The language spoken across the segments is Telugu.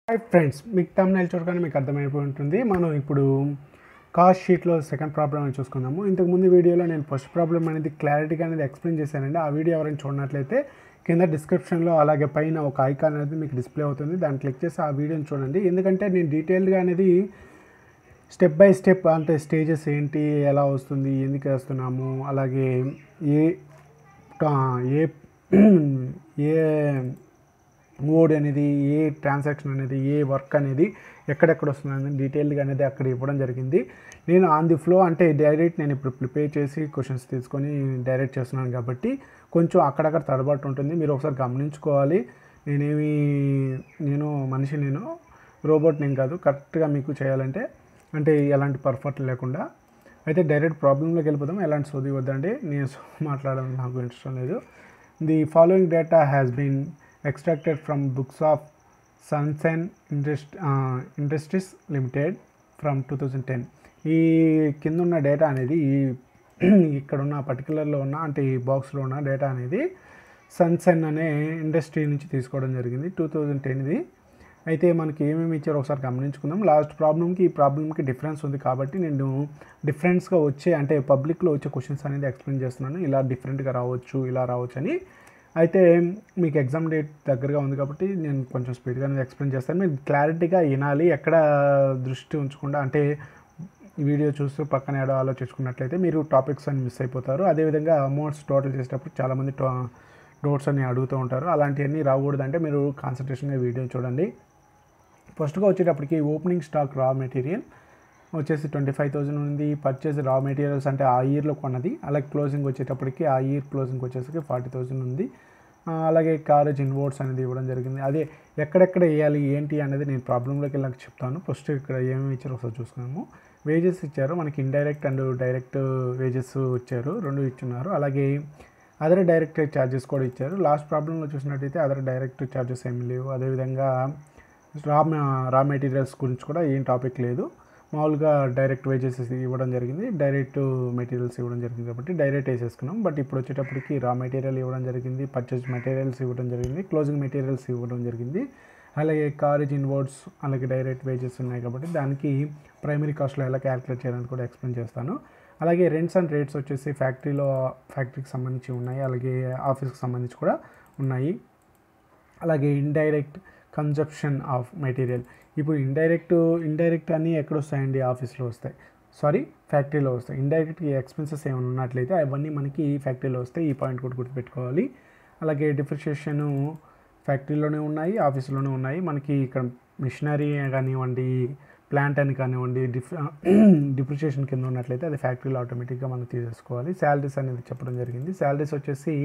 హాయ్ ఫ్రెండ్స్, మీకు thumbnail చూడగానే మీకు అర్థమైపోయి ఉంటుంది. మనం ఇప్పుడు కాస్ట్ షీట్లో సెకండ్ ప్రాబ్లం అని చూసుకుందాము. ఇంతకుముందు వీడియోలో నేను ఫస్ట్ ప్రాబ్లం అనేది క్లారిటీగా అనేది ఎక్స్ప్లెయిన్ చేశానండి. ఆ వీడియో ఎవరైనా చూడనట్లయితే కింద డిస్క్రిప్షన్లో అలాగే పైన ఒక ఐకాన్ అనేది మీకు డిస్ప్లే అవుతుంది. దాన్ని క్లిక్ చేసి ఆ వీడియోని చూడండి. ఎందుకంటే నేను డీటెయిల్గా అనేది స్టెప్ బై స్టెప్ అంటే స్టేజెస్ ఏంటి, ఎలా వస్తుంది, ఎందుకు వేస్తున్నాము, అలాగే ఏ ఏ మోడ్ అనేది, ఏ ట్రాన్సాక్షన్ అనేది, ఏ వర్క్ అనేది ఎక్కడెక్కడ వస్తుంది అనేది డీటెయిల్గా అనేది అక్కడ ఇవ్వడం జరిగింది. నేను ఆన్ ది ఫ్లో అంటే డైరెక్ట్ నేను ఇప్పుడు ప్రిపేర్ చేసి క్వశ్చన్స్ తీసుకొని డైరెక్ట్ చేస్తున్నాను కాబట్టి కొంచెం అక్కడక్కడ తడబాటు ఉంటుంది. మీరు ఒకసారి గమనించుకోవాలి. నేను రోబోట్ నేను కాదు. కరెక్ట్గా మీకు చేయాలంటే అంటే ఎలాంటి పర్ఫెక్ట్ లేకుండా అయితే డైరెక్ట్ ప్రాబ్లంలోకి వెళ్ళిపోతాం. ఎలాంటి సోది వద్దండి, నేను మాట్లాడడం నాకు ఇష్టం లేదు. The following data has been extracted from books of Sunshine Industries Limited from 2010. ఈ కింద ఉన్న డేటా అనేది ఇక్కడ ఉన్న పర్టికులర్లో ఉన్న అంటే ఈ బాక్స్లో ఉన్న డేటా అనేది సన్షైన్ అనే ఇండస్ట్రీ నుంచి తీసుకోవడం జరిగింది 2010ది. అయితే మనకి ఏమేమి ఇచ్చారో ఒకసారి గమనించుకుందాం. లాస్ట్ ప్రాబ్లంకి ఈ ప్రాబ్లంకి డిఫరెన్స్ ఉంది కాబట్టి నేను డిఫరెన్స్గా వచ్చే అంటే పబ్లిక్లో వచ్చే క్వశ్చన్స్ అనేది ఎక్స్ప్లెయిన్ చేస్తున్నాను. ఇలా డిఫరెంట్గా రావచ్చు, ఇలా రావచ్చు అని. అయితే మీకు ఎగ్జామ్ డేట్ దగ్గరగా ఉంది కాబట్టి నేను కొంచెం స్పీడ్గా ఎక్స్ప్లెయిన్ చేస్తాను. మీరు క్లారిటీగా వినాలి, ఎక్కడ దృష్టి ఉంచకుండా అంటే వీడియో చూస్తూ పక్కన ఏడో ఆలోచించుకున్నట్లయితే మీరు టాపిక్స్ అని మిస్ అయిపోతారు. అదేవిధంగా అమౌంట్స్ టోటల్ చేసేటప్పుడు చాలామంది డౌట్స్ అని అడుగుతూ ఉంటారు. అలాంటివన్నీ రాకూడదంటే మీరు కాన్సన్ట్రేషన్గా వీడియో చూడండి. ఫస్ట్గా వచ్చేటప్పటికి ఓపెనింగ్ స్టాక్ రా మెటీరియల్ వచ్చేసి 25,000 ఉంది. పర్చేస్ రా మెటీరియల్స్ అంటే ఆ ఇయర్లో కొన్నది. అలాగే క్లోజింగ్ వచ్చేటప్పటికి ఆ ఇయర్ క్లోజింగ్ వచ్చేసరికి 40,000 ఉంది. అలాగే కారేజ్ ఇన్వర్డ్స్ అనేది ఇవ్వడం జరిగింది. అదే ఎక్కడెక్కడ వేయాలి ఏంటి అనేది నేను ప్రాబ్లంలోకి వెళ్ళాక చెప్తాను. ఫస్ట్ ఇక్కడ ఏమేమి ఇచ్చారో ఒకసారి చూసుకున్నాము. వేజెస్ ఇచ్చారు మనకి, ఇండైరెక్ట్ అండ్ డైరెక్ట్ వేజెస్ ఇచ్చారు, రెండు ఇచ్చున్నారు. అలాగే అదర్ డైరెక్ట్ ఛార్జెస్ కూడా ఇచ్చారు. లాస్ట్ ప్రాబ్లంలో చూసినట్టయితే అదర్ డైరెక్ట్ ఛార్జెస్ ఏమి లేవు. అదేవిధంగా రా మెటీరియల్స్ గురించి కూడా ఏం టాపిక్ లేదు. మామూలుగా డైరెక్ట్ వేజెస్ ఇవ్వడం జరిగింది, డైరెక్ట్ మెటీరియల్స్ ఇవ్వడం జరిగింది కాబట్టి డైరెక్ట్ వేసేసుకున్నాం. బట్ ఇప్పుడు వచ్చేటప్పటికి రా మెటీరియల్ ఇవ్వడం జరిగింది, పర్చేజ్ మెటీరియల్స్ ఇవ్వడం జరిగింది, క్లోజింగ్ మెటీరియల్స్ ఇవ్వడం జరిగింది. అలాగే కారేజ్ ఇన్వర్డ్స్ అలాగే డైరెక్ట్ వేజెస్ ఉన్నాయి కాబట్టి దానికి ప్రైమరీ కాస్ట్లో ఎలా క్యాలిక్యులేట్ చేయాలని కూడా ఎక్స్ప్లెయిన్ చేస్తాను. అలాగే రెంట్స్ అండ్ రేట్స్ వచ్చేసి ఫ్యాక్టరీకి సంబంధించి ఉన్నాయి, అలాగే ఆఫీస్కి సంబంధించి కూడా ఉన్నాయి. అలాగే ఇండైరెక్ట్ కన్జప్షన్ ఆఫ్ మెటీరియల్. ఇప్పుడు ఇండైరెక్ట్ అన్నీ ఎక్కడ వస్తాయండి? ఆఫీస్లో వస్తాయి, ఫ్యాక్టరీలో వస్తాయి. ఇండైరెక్ట్ ఎక్స్పెన్సెస్ ఏమైనా ఉన్నట్లయితే అవన్నీ మనకి ఫ్యాక్టరీలో వస్తాయి. ఈ పాయింట్ కూడా గుర్తుపెట్టుకోవాలి. అలాగే డిప్రిషియేషన్ ఫ్యాక్టరీలోనే ఉన్నాయి, ఆఫీస్లోనే ఉన్నాయి. మనకి ఇక్కడ మిషనరీ కానివ్వండి, ప్లాంట్ అని కానివ్వండి, డిప్రిషియేషన్ కింద ఉన్నట్లయితే అది ఫ్యాక్టరీలో ఆటోమేటిక్గా మనం తీసేసుకోవాలి. శాలరీస్ అనేది చెప్పడం జరిగింది. శాలరీస్ వచ్చేసి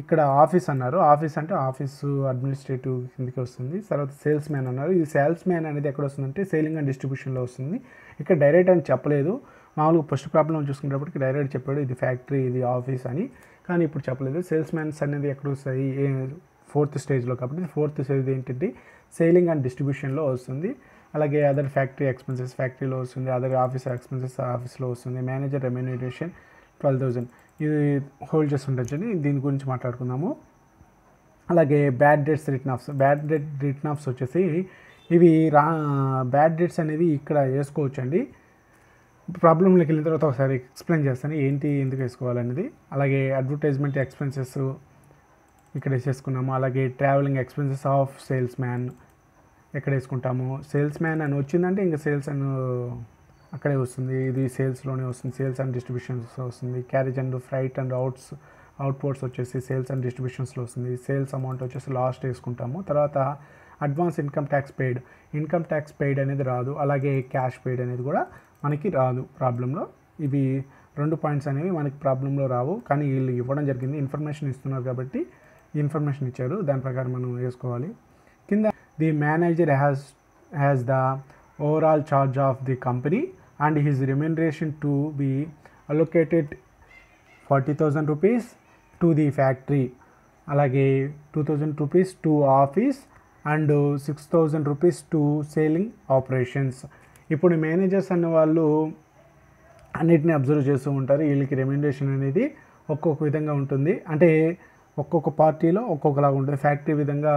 ఇక్కడ ఆఫీస్ అన్నారు, ఆఫీస్ అంటే ఆఫీసు అడ్మినిస్ట్రేటివ్ కిందకి వస్తుంది. తర్వాత సేల్స్ మ్యాన్ అన్నారు. ఈ సేల్స్ మ్యాన్ అనేది ఎక్కడ వస్తుందంటే సేలింగ్ అండ్ డిస్ట్రిబ్యూషన్లో వస్తుంది. ఇక్కడ డైరెక్ట్ అని చెప్పలేదు. మామూలుగా ఫస్ట్ ప్రాబ్లం చూసుకునేటప్పటికి డైరెక్ట్ చెప్పాడు ఇది ఫ్యాక్టరీ ఇది ఆఫీస్ అని, కానీ ఇప్పుడు చెప్పలేదు. సేల్స్ మ్యాన్స్ అనేది ఎక్కడ వస్తాయి? ఫోర్త్ స్టేజ్లో కాబట్టి ఫోర్త్ స్టేజ్ ఏంటంటే సేలింగ్ అండ్ డిస్ట్రిబ్యూషన్లో వస్తుంది. అలాగే అదర్ ఫ్యాక్టరీ ఎక్స్పెన్సెస్ ఫ్యాక్టరీలో వస్తుంది, అదర్ ఆఫీస్ ఎక్స్పెన్సెస్ ఆఫీస్లో వస్తుంది. మేనేజర్ రెమ్యూనరేషన్ 12,000 ఇది హోల్డ్ చేస్తుండొచ్చని దీని గురించి మాట్లాడుకుందాము. అలాగే బ్యాడ్ డెట్స్ రిటర్న్ ఆఫ్స్ వచ్చేసి ఇవి బ్యాడ్ డెట్స్ అనేది ఇక్కడ వేసుకోవచ్చండి. ప్రాబ్లంలోకి వెళ్ళిన తర్వాత ఒకసారి ఎక్స్ప్లెయిన్ చేస్తాను ఏంటి ఎందుకు వేసుకోవాలనేది. అలాగే అడ్వర్టైజ్మెంట్ ఎక్స్పెన్సెస్ ఇక్కడ వేసేసుకున్నాము. అలాగే travelling expenses of sales man ఎక్కడ వేసుకుంటాము. సేల్స్ మ్యాన్ అని వచ్చిందంటే ఇంకా సేల్స్ అని అక్కడే వస్తుంది, ఇది సేల్స్లోనే వస్తుంది. సేల్స్ అండ్ డిస్ట్రిబ్యూషన్స్ వస్తుంది. క్యారేజ్ అండ్ ఫ్రైట్ అండ్ అవుట్పోర్ట్స్ వచ్చేసి సేల్స్ అండ్ డిస్ట్రిబ్యూషన్స్లో వస్తుంది. సేల్స్ అమౌంట్ వచ్చేసి లాస్ట్ వేసుకుంటాము. తర్వాత అడ్వాన్స్ ఇన్కమ్ ట్యాక్స్ పెయిడ్ అనేది రాదు. అలాగే క్యాష్ పెయిడ్ అనేది కూడా మనకి రాదు ప్రాబ్లంలో. ఇవి రెండు పాయింట్స్ అనేవి మనకి ప్రాబ్లంలో రావు, కానీ వీళ్ళు ఇవ్వడం జరిగింది. ఇన్ఫర్మేషన్ ఇస్తున్నారు కాబట్టి ఇన్ఫర్మేషన్ ఇచ్చారు, దాని ప్రకారం మనం వేసుకోవాలి. కింద the manager has the overall charge of the company and his remuneration to be allocated 40,000 rupees to the factory, అలాగే 2,000 rupees to office and 6,000 rupees to selling operations. ఇప్పుడు మేనేజర్స్ అనే వాళ్ళు అన్నిటిని అబ్జర్వ్ చేస్తూ ఉంటారు. వీళ్ళకి రెమ్యునరేషన్ అనేది ఒక్కొక్క విధంగా ఉంటుంది. అంటే ఒక్కొక్క పార్టీలో ఒక్కొక్కలాగా ఉంటుంది. ఫ్యాక్టరీ విధంగా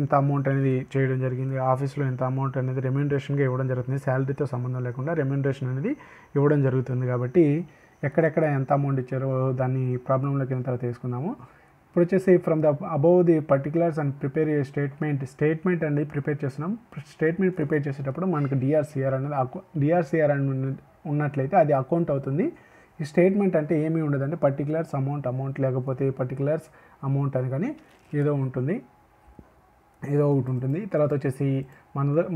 ఇంత అమౌంట్ అనేది చేయడం జరిగింది, ఆఫీస్లో ఇంత అమౌంట్ అనేది రెమ్యూనరేషన్గా ఇవ్వడం జరుగుతుంది. శాలరీతో సంబంధం లేకుండా రెమ్యూనరేషన్ అనేది ఇవ్వడం జరుగుతుంది. కాబట్టి ఎక్కడెక్కడ ఎంత అమౌంట్ ఇచ్చారో దాన్ని ప్రాబ్లంలోకి వెళ్ళిన తర్వాత తీసుకుందాము. ఇప్పుడు వచ్చేసి from the above the particulars and prepare A statement అనేది ప్రిపేర్ చేస్తున్నాం. స్టేట్మెంట్ ప్రిపేర్ చేసేటప్పుడు మనకు డిఆర్సిఆర్ అనేది డిఆర్సిఆర్ అని ఉన్నట్లయితే అది అకౌంట్ అవుతుంది. ఈ స్టేట్మెంట్ అంటే ఏమీ ఉండదంటే పర్టికులర్స్ అమౌంట్ లేకపోతే పర్టికులర్స్ అమౌంట్ అని కానీ ఏదో ఒకటి ఉంటుంది. తర్వాత వచ్చేసి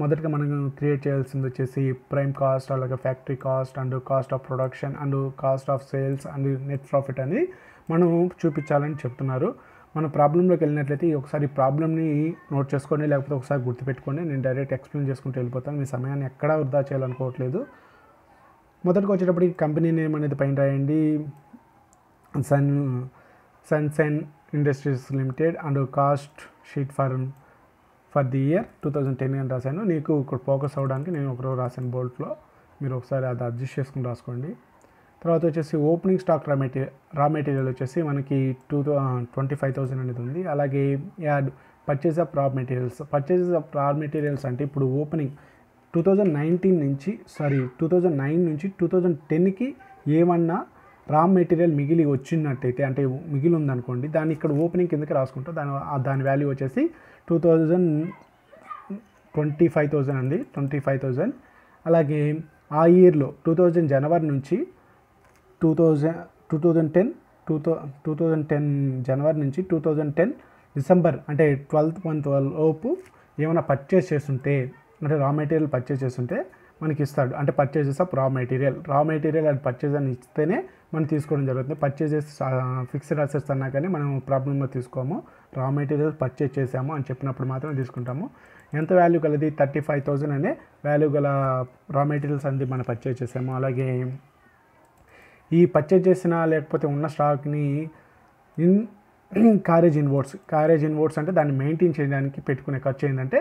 మొదటగా మనం క్రియేట్ చేయాల్సింది వచ్చేసి ప్రైమ్ కాస్ట్, అలాగే factory cost and cost of production and cost of sales and net profit అనేది మనం చూపించాలని చెప్తున్నారు. మన ప్రాబ్లంలోకి వెళ్ళినట్లయితే ఒకసారి ప్రాబ్లమ్ని నోట్ చేసుకోండి, లేకపోతే ఒకసారి గుర్తుపెట్టుకోండి. నేను డైరెక్ట్ ఎక్స్ప్లెయిన్ చేసుకుంటూ వెళ్ళిపోతాను, మీ సమయాన్ని ఎక్కడా వృధా చేయాలనుకోవట్లేదు. మొదటికి వచ్చేటప్పటికి కంపెనీ నేమ్ అనేది పైన రాయండి, Sunshine industries limited and cost sheet for the year 2010 అని రాశాను. నీకు ఇక్కడ ఫోకస్ అవ్వడానికి నేను ఒకరో రాశాను బోల్ట్లో, మీరు ఒకసారి అది అడ్జస్ట్ చేసుకుని రాసుకోండి. తర్వాత వచ్చేసి ఓపెనింగ్ స్టాక్ రా మెటీరియల్ వచ్చేసి మనకి 25,000 అనేది ఉంది. అలాగే యాడ్ పర్చేజ్ ఆఫ్ రా మెటీరియల్స్ అంటే ఇప్పుడు ఓపెనింగ్ 2009 నుంచి 2010కి ఏమన్నా రా మెటీరియల్ మిగిలి వచ్చినట్టయితే అంటే మిగిలి ఉందనుకోండి, దాన్ని ఇక్కడ ఓపెనింగ్ కిందకి రాసుకుంటాం. దాని వాల్యూ వచ్చేసి 25,000 అండి, 25,000. అలాగే ఆ ఇయర్లో 2000 జనవరి నుంచి 2010 జనవరి నుంచి 2010 డిసెంబర్ అంటే 12th month లోపు ఏమైనా పర్చేస్ చేస్తుంటే అంటే రా మెటీరియల్ పర్చేస్ చేస్తుంటే మనకి ఇస్తాడు. అంటే పర్చేజెస్ ఆఫ్ రా మెటీరియల్ అది పర్చేజ్ అని ఇస్తేనే మనం తీసుకోవడం జరుగుతుంది. పర్చేజెస్ ఫిక్స్డ్ అసెట్స్ అన్నా కానీ మనం ప్రాబ్లంలో తీసుకోము. రా మెటీరియల్ పర్చేజ్ చేసాము అని చెప్పినప్పుడు మాత్రమే తీసుకుంటాము. ఎంత వాల్యూ గలది 35,000 అనే వాల్యూ గల రా మెటీరియల్స్ అనేది మనం పర్చేజ్ చేసాము. అలాగే ఈ పర్చేజ్ చేసిన లేకపోతే ఉన్న స్టాక్ని క్యారేజ్ ఇన్వర్డ్స్ అంటే దాన్ని మెయింటైన్ చేయడానికి పెట్టుకునే ఖర్చు ఏంటంటే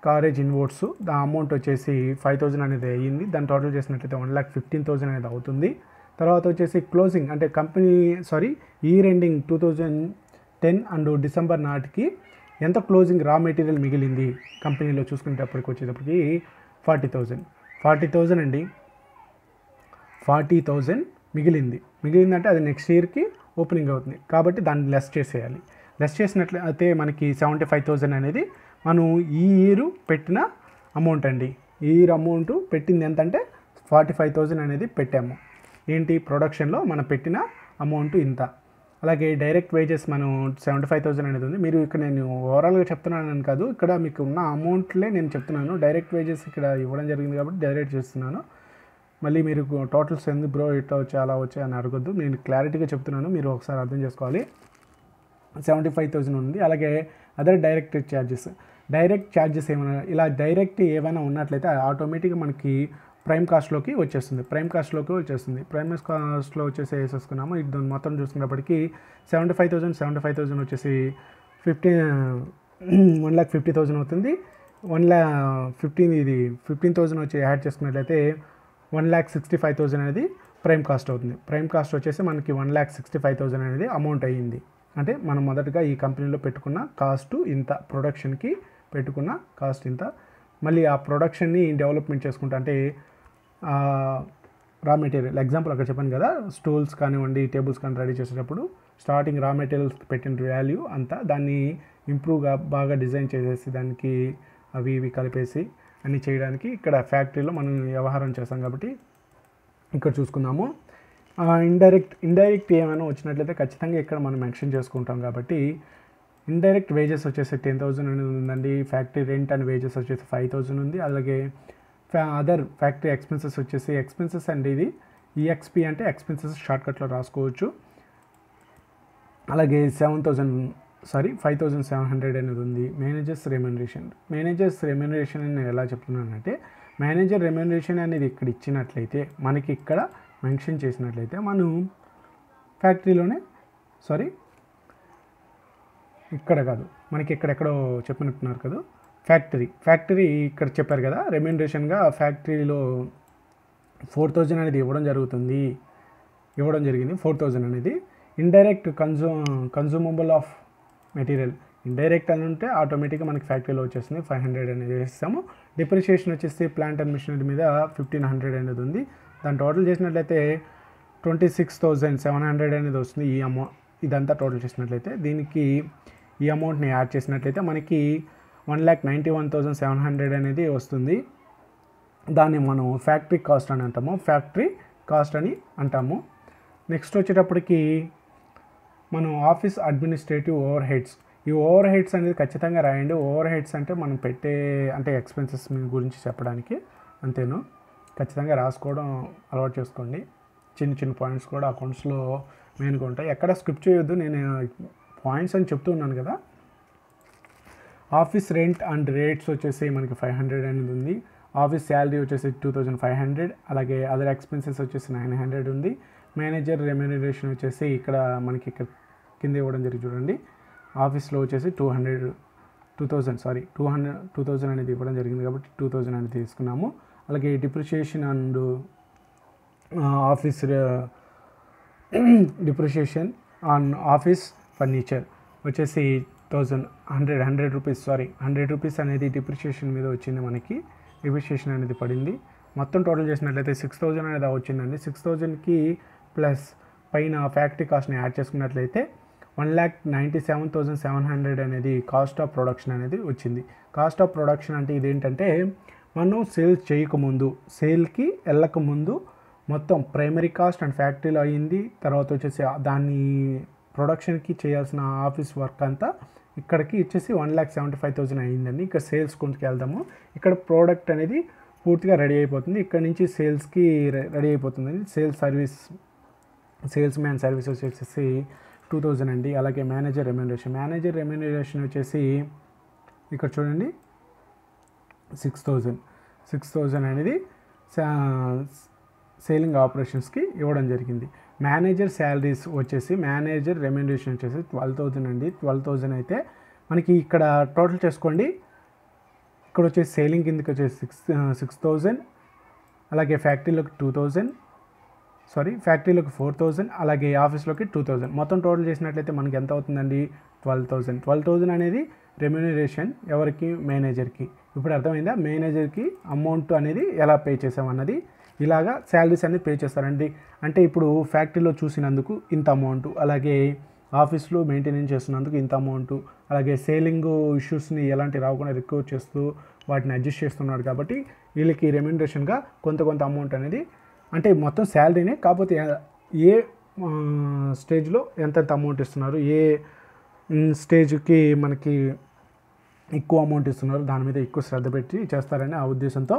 క్యారేజ్ ఇన్వర్డ్స్. దా అమౌంట్ వచ్చేసి 5,000 అనేది అయ్యింది. దాన్ని టోటల్ చేసినట్లయితే 1,15,000 అనేది అవుతుంది. తర్వాత వచ్చేసి క్లోజింగ్ అంటే ఇయర్ ఎండింగ్ 2010 అండ్ డిసెంబర్ నాటికి ఎంత క్లోజింగ్ రా మెటీరియల్ మిగిలింది కంపెనీలో చూసుకునేటప్పటికి వచ్చేటప్పటికి 40,000 అండి. 40,000 మిగిలిందంటే అది నెక్స్ట్ ఇయర్కి ఓపెనింగ్ అవుతుంది కాబట్టి దాన్ని లెస్ చేసేయాలి. లెస్ చేసినట్లయితే మనకి 75,000 అనేది మనం ఈ ఇయర్ పెట్టిన అమౌంట్ అండి. ఈ ఇయర్ అమౌంట్ పెట్టింది ఎంతంటే 45,000 అనేది పెట్టాము. ఏంటి ప్రొడక్షన్లో మనం పెట్టిన అమౌంట్ ఇంత. అలాగే డైరెక్ట్ వేజెస్ మనం 75,000 అనేది ఉంది. మీరు ఇక్కడ నేను ఓవరాల్గా చెప్తున్నాను కాదు, ఇక్కడ మీకు ఉన్న అమౌంట్లే నేను చెప్తున్నాను. డైరెక్ట్ వేజెస్ ఇక్కడ ఇవ్వడం జరిగింది కాబట్టి డైరెక్ట్ చేస్తున్నాను. మళ్ళీ మీరు టోటల్స్ ఎందుకు బ్రో ఇట్లా వచ్చాయి అలా వచ్చాయి అని అడగొద్దు, నేను క్లారిటీగా చెప్తున్నాను, మీరు ఒకసారి అర్థం చేసుకోవాలి. 75,000 ఉంది. అలాగే అదర్ డైరెక్ట్ ఛార్జెస్ ఏమైనా ఇలా డైరెక్ట్ ఏమైనా ఉన్నట్లయితే ఆటోమేటిక్గా మనకి ప్రైమ్ కాస్ట్లోకి వచ్చేస్తుంది. ప్రైమ్ కాస్ట్లో వచ్చేసి వేసేసుకున్నాము. ఇది మొత్తం చూసుకున్నప్పటికీ 75,000 వచ్చేసి 1,50,000 అవుతుంది. 15,000 వచ్చి యాడ్ చేసుకున్నట్లయితే 1,65,000 అనేది ప్రైమ్ కాస్ట్ అవుతుంది. ప్రైమ్ కాస్ట్ వచ్చేసి మనకి 1,65,000 అనేది అమౌంట్ అయ్యింది. అంటే మనం మొదటగా ఈ కంపెనీలో పెట్టుకున్న కాస్ట్ ఇంత, ప్రొడక్షన్కి పెట్టుకున్న కాస్ట్ ఇంత. మళ్ళీ ఆ ప్రొడక్షన్ని డెవలప్మెంట్ చేసుకుంటా అంటే రా మెటీరియల్ ఎగ్జాంపుల్ అక్కడ చెప్పాను కదా, స్టూల్స్ కానివ్వండి టేబుల్స్ కానీ రెడీ చేసేటప్పుడు స్టార్టింగ్ రా మెటీరియల్స్ పెట్టిన వాల్యూ అంతా దాన్ని ఇంప్రూవ్గా బాగా డిజైన్ చేసేసి దానికి అవి ఇవి కలిపేసి అన్నీ చేయడానికి ఇక్కడ ఫ్యాక్టరీలో మనం వ్యవహారం చేస్తాం కాబట్టి ఇక్కడ చూసుకుందాము. ఇండైరెక్ట్ ఏమైనా వచ్చినట్లయితే ఖచ్చితంగా ఇక్కడ మనం మెన్షన్ చేసుకుంటాం కాబట్టి ఇండైరెక్ట్ వేజెస్ వచ్చేసి 10,000 అనేది ఉందండి. ఫ్యాక్టరీ రెంట్ అండ్ వేజెస్ వచ్చేసి 5,000 ఉంది. అలాగే అదర్ ఫ్యాక్టరీ ఎక్స్పెన్సెస్ వచ్చేసి ఎక్స్పెన్సెస్ అండి, ఇది ఈఎక్స్పి అంటే ఎక్స్పెన్సెస్ షార్ట్కట్లో రాసుకోవచ్చు. అలాగే 5,700 అనేది ఉంది. మేనేజర్స్ రెమ్యూనరేషన్ అని నేను ఎలా చెప్తున్నానంటే మేనేజర్ రెమ్యూనరేషన్ అనేది ఇక్కడ ఇచ్చినట్లయితే మనకి ఇక్కడ మెన్షన్ చేసినట్లయితే మనం ఫ్యాక్టరీలోనే ఇక్కడ కాదు మనకి ఎక్కడెక్కడో చెప్పినట్టున్నారు కదా, ఫ్యాక్టరీ ఇక్కడ చెప్పారు కదా రెమ్యూనరేషన్గా ఫ్యాక్టరీలో 4,000 అనేది ఇవ్వడం జరిగింది. 4,000 అనేది indirect consumable of material, indirect అని ఉంటే ఆటోమేటిక్గా మనకి ఫ్యాక్టరీలో వచ్చేస్తుంది 500 అనేది వేస్తాము. డిప్రిషియేషన్ వచ్చేసి ప్లాంట్ అండ్ మిషనరీ మీద 1500 అనేది ఉంది. దాని టోటల్ చేసినట్లయితే 26,700 అనేది వస్తుంది. ఈ ఇదంతా టోటల్ చేసినట్లయితే దీనికి ఈ అమౌంట్ని యాడ్ చేసినట్లయితే మనకి 1,91,700 అనేది వస్తుంది. దాన్ని మనం ఫ్యాక్టరీ కాస్ట్ అని అంటాము, ఫ్యాక్టరీ కాస్ట్ అని అంటాము. నెక్స్ట్ వచ్చేటప్పటికి మనం ఆఫీస్ అడ్మినిస్ట్రేటివ్ ఓవర్ హెడ్స్, ఈ ఓవర్ హెడ్స్ అనేది ఖచ్చితంగా రాయండి. ఓవర్ హెడ్స్ అంటే మనం పెట్టే అంటే ఎక్స్పెన్సెస్ గురించి చెప్పడానికి, అంతేను. ఖచ్చితంగా రాసుకోవడం అలవాటు చేసుకోండి. చిన్న చిన్న పాయింట్స్ కూడా అకౌంట్స్లో మెయిన్గా ఉంటాయి, ఎక్కడ స్కిప్ చేయొద్దు. నేను పాయింట్స్ అని చెప్తూ ఉన్నాను కదా. ఆఫీస్ రెంట్ అండ్ రేట్స్ వచ్చేసి మనకి 500 అనేది ఉంది. ఆఫీస్ శాలరీ వచ్చేసి 2,500, అలాగే అదర్ ఎక్స్పెన్సెస్ వచ్చేసి 900 ఉంది. మేనేజర్ రెమ్యూనరేషన్ వచ్చేసి ఇక్కడ మనకి ఇక్కడ కింద ఇవ్వడం జరిగింది చూడండి. ఆఫీస్లో వచ్చేసి 2,000 అనేది ఇవ్వడం జరిగింది కాబట్టి 2,000 అనేది తీసుకున్నాము. అలాగే depreciation and office depreciation on office furniture వచ్చేసి 100 రూపీస్ అనేది డిప్రిషియేషన్ మీద వచ్చింది. మనకి డిప్రిషియేషన్ అనేది పడింది. మొత్తం టోటల్ చేసినట్లయితే 6,000 అనేది వచ్చిందండి. 6,000కి ప్లస్ పైన ఫ్యాక్టరీ కాస్ట్ని యాడ్ చేసుకున్నట్లయితే 1,97,700 అనేది కాస్ట్ ఆఫ్ ప్రొడక్షన్ అనేది వచ్చింది. కాస్ట్ ఆఫ్ ప్రొడక్షన్ అంటే ఇదేంటంటే మనం సేల్స్ చేయకముందు, సేల్కి వెళ్ళకముందు మొత్తం ప్రైమరీ కాస్ట్ అండ్ ఫ్యాక్టరీలో అయ్యింది. తర్వాత వచ్చేసి దాన్ని ప్రొడక్షన్కి చేయాల్సిన ఆఫీస్ వర్క్ అంతా ఇక్కడికి వచ్చేసి 1,75,000 అయ్యిందండి. ఇక్కడ సేల్స్ కొంచెం వెళ్దాము. ఇక్కడ ప్రోడక్ట్ అనేది పూర్తిగా రెడీ అయిపోతుంది. ఇక్కడ నుంచి సేల్స్కి రెడీ అయిపోతుందండి. సేల్స్ మ్యాన్ సర్వీస్ వచ్చేసి 2,000 అండి. అలాగే మేనేజర్ రెమ్యూనరేషన్ వచ్చేసి ఇక్కడ చూడండి 6,000 అనేది సేలింగ్ ఆపరేషన్స్కి ఇవ్వడం జరిగింది. మేనేజర్ శాలరీస్ వచ్చేసి మేనేజర్ రెమ్యూనరేషన్ వచ్చేసి 12,000 అండి. 12,000 అయితే మనకి ఇక్కడ టోటల్ చేసుకోండి. ఇక్కడ వచ్చేసి సేలింగ్ కిందకి వచ్చేసి 6,000, అలాగే ఫ్యాక్టరీలోకి 4,000, అలాగే ఆఫీస్లోకి 2,000. మొత్తం టోటల్ చేసినట్లయితే మనకి ఎంత అవుతుందండి? 12,000 అనేది రెమ్యూనరేషన్ ఎవరికి? మేనేజర్కి. ఇప్పుడు అర్థమైందా? మేనేజర్కి అమౌంట్ అనేది ఎలా పే చేసామన్నది. ఇలాగా శాలరీస్ అనేది పే చేస్తారండి. అంటే ఇప్పుడు ఫ్యాక్టరీలో చూసినందుకు ఇంత అమౌంట్, అలాగే ఆఫీస్లో మెయింటెనెన్స్ చేస్తున్నందుకు ఇంత అమౌంట్, అలాగే సేలింగ్ ఇష్యూస్ని ఎలాంటి రాకుండా రికవర్ చేస్తూ వాటిని అడ్జస్ట్ చేస్తున్నాడు కాబట్టి వీళ్ళకి రెమ్యూనరేషన్గా కొంత అమౌంట్ అనేది, అంటే మొత్తం శాలరీనే, కాకపోతే ఏ స్టేజ్లో ఎంతెంత అమౌంట్ ఇస్తున్నారు, ఏ స్టేజ్కి మనకి ఎక్కువ అమౌంట్ ఇస్తున్నారు దాని మీద ఎక్కువ శ్రద్ధ పెట్టి చేస్తారని ఆ ఉద్దేశంతో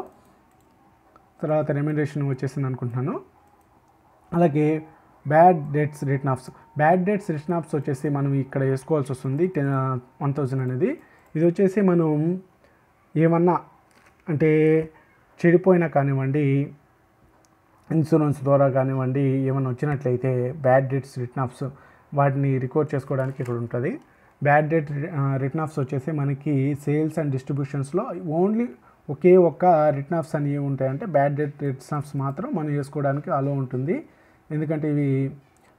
తర్వాత రెమ్యూనరేషన్ వచ్చేసింది అనుకుంటున్నాను. అలాగే బ్యాడ్ డెట్స్ రిటర్న్ ఆఫ్స్ వచ్చేసి మనం ఇక్కడ వేసుకోవాల్సి వస్తుంది 1,000 అనేది. ఇది వచ్చేసి మనం ఏమన్నా అంటే చెడిపోయినా కానివ్వండి, ఇన్సూరెన్స్ ద్వారా కానివ్వండి, ఏమన్నా వచ్చినట్లయితే బ్యాడ్ డెట్స్ రిటర్న్ ఆఫ్స్ వాటిని రికవర్ చేసుకోవడానికి ఇక్కడ ఉంటుంది. బ్యాడ్ డెట్ రిటర్న్ ఆఫ్స్ వచ్చేసి మనకి సేల్స్ అండ్ డిస్ట్రిబ్యూషన్స్లో ఓన్లీ ఒకే ఒక్క రిటర్న్ ఆఫ్స్ అని ఏమి ఉంటాయంటే బ్యాడ్ డెట్ రిటర్న్ ఆఫ్స్ మాత్రం మనం వేసుకోవడానికి అలో ఉంటుంది. ఎందుకంటే ఇవి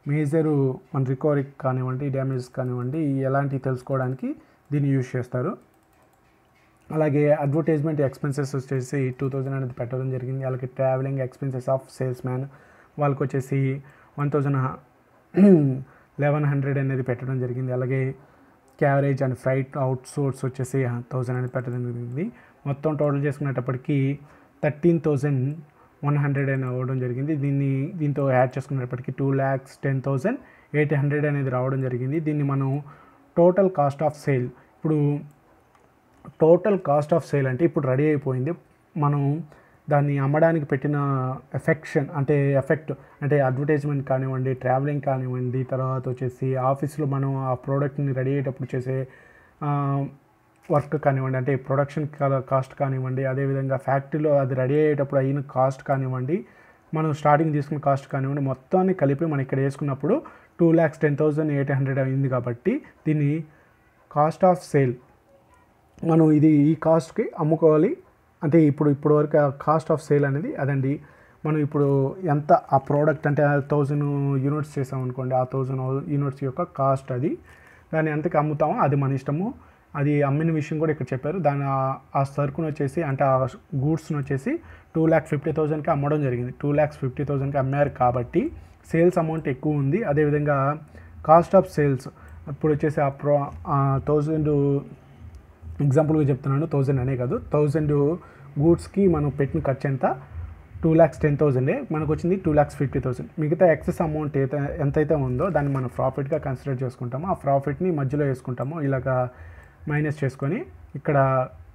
మేజరు మన రికవరీ కానివ్వండి, డ్యామేజెస్ కానివ్వండి, ఎలాంటివి తెలుసుకోవడానికి దీన్ని యూజ్ చేస్తారు. అలాగే అడ్వర్టైజ్మెంట్ ఎక్స్పెన్సెస్ వచ్చేసి 2,000 అనేది పెట్టడం జరిగింది. అలాగే travelling expenses of salesman వాళ్ళకి వచ్చేసి 1,100 అనేది పెట్టడం జరిగింది. అలాగే carriage and freight out source వచ్చేసి 1,000 అనేది పెట్టడం జరిగింది. మొత్తం టోటల్ చేసుకునేటప్పటికి 13,100 అని అవ్వడం జరిగింది. దీంతో యాడ్ చేసుకునేటప్పటికి 2,10,800 అనేది రావడం జరిగింది. దీన్ని మనం టోటల్ కాస్ట్ ఆఫ్ సేల్, ఇప్పుడు టోటల్ కాస్ట్ ఆఫ్ సేల్ అంటే ఇప్పుడు రెడీ అయిపోయింది, మనం దాన్ని అమ్మడానికి పెట్టిన ఎఫెక్ట్ అంటే అడ్వర్టైజ్మెంట్ కానివ్వండి, ట్రావెలింగ్ కానివ్వండి, తర్వాత వచ్చేసి ఆఫీస్లో మనం ఆ ప్రోడక్ట్ని రెడీ అయ్యేటప్పుడు చేసే వర్క్ కానివ్వండి, అంటే ప్రొడక్షన్ కాస్ట్ కానివ్వండి, అదేవిధంగా ఫ్యాక్టరీలో అది రెడీ అయ్యేటప్పుడు అయిన కాస్ట్ కానివ్వండి, మనం స్టార్టింగ్ తీసుకున్న కాస్ట్ కానివ్వండి, మొత్తాన్ని కలిపి మనం ఇక్కడ వేసుకున్నప్పుడు 2,10,800 అయింది. కాబట్టి దీన్ని కాస్ట్ ఆఫ్ సేల్ మనం ఈ కాస్ట్కి అమ్ముకోవాలి. అంటే ఇప్పుడు వరకు కాస్ట్ ఆఫ్ సేల్ అనేది అదండి. మనం ఇప్పుడు ఎంత ఆ ప్రోడక్ట్ అంటే 1000 యూనిట్స్ చేసామనుకోండి, ఆ 1000 యూనిట్స్ యొక్క కాస్ట్ అది, దాన్ని ఎంతకి అమ్ముతామో అది మన ఇష్టము. అది అమ్మిన విషయం కూడా ఇక్కడ చెప్పారు. దాని ఆ సరుకును వచ్చేసి అంటే ఆ గూడ్స్ని వచ్చేసి 2,50,000కి అమ్మడం జరిగింది. 2,50,000కి అమ్మారు కాబట్టి సేల్స్ అమౌంట్ ఎక్కువ ఉంది. అదేవిధంగా కాస్ట్ ఆఫ్ సేల్స్ ఇప్పుడు వచ్చేసి ఆ 1000 ఎగ్జాంపుల్గా చెప్తున్నాను, 1000 అనే కాదు, 1000 గూడ్స్కి మనం పెట్టిన ఖర్చు ఎంత, 2,10,000 మనకు వచ్చింది 2,50,000. మిగతా ఎక్సెస్ అమౌంట్ ఎంతైతే ఉందో దాన్ని మనం ప్రాఫిట్గా కన్సిడర్ చేసుకుంటామో ఆ ప్రాఫిట్ని మధ్యలో వేసుకుంటాము. ఇలాగా మైనస్ చేసుకొని ఇక్కడ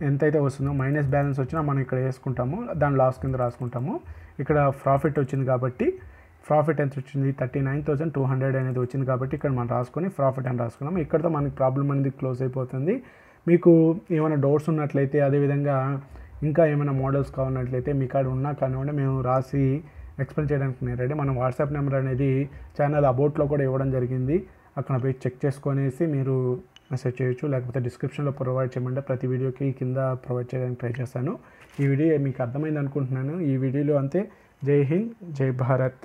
ఎంతైతే వస్తుందో మైనస్ బ్యాలెన్స్ వచ్చినా మనం ఇక్కడ వేసుకుంటాము, దాని లాస్ కింద రాసుకుంటాము. ఇక్కడ ప్రాఫిట్ వచ్చింది కాబట్టి ప్రాఫిట్ ఎంత వచ్చింది, 39,200 అనేది వచ్చింది కాబట్టి ఇక్కడ మనం రాసుకొని ప్రాఫిట్ అని రాసుకున్నాము. ఇక్కడతో మనకి ప్రాబ్లం అనేది క్లోజ్ అయిపోతుంది. మీకు ఏమైనా డౌట్స్ ఉన్నట్లయితే, అదేవిధంగా ఇంకా ఏమైనా మోడల్స్ కావాలన్నట్లయితే మీ కాడ ఉన్నా కానివ్వండి, మేము రాసి ఎక్స్ప్లెయిన్ చేయడానికి నేను రెడీ. మన వాట్సాప్ నెంబర్ అనేది ఛానల్ అబౌట్లో కూడా ఇవ్వడం జరిగింది, అక్కడ పోయి చెక్ చేసుకొనేసి మీరు మెసేజ్ చేయొచ్చు, లేకపోతే డిస్క్రిప్షన్లో ప్రొవైడ్ చేయమంటే ప్రతి వీడియోకి కింద ప్రొవైడ్ చేయడానికి ట్రై చేస్తాను. ఈ వీడియో మీకు అర్థమైంది అనుకుంటున్నాను. ఈ వీడియోలో అంతే. జై హింద్, జై భారత్.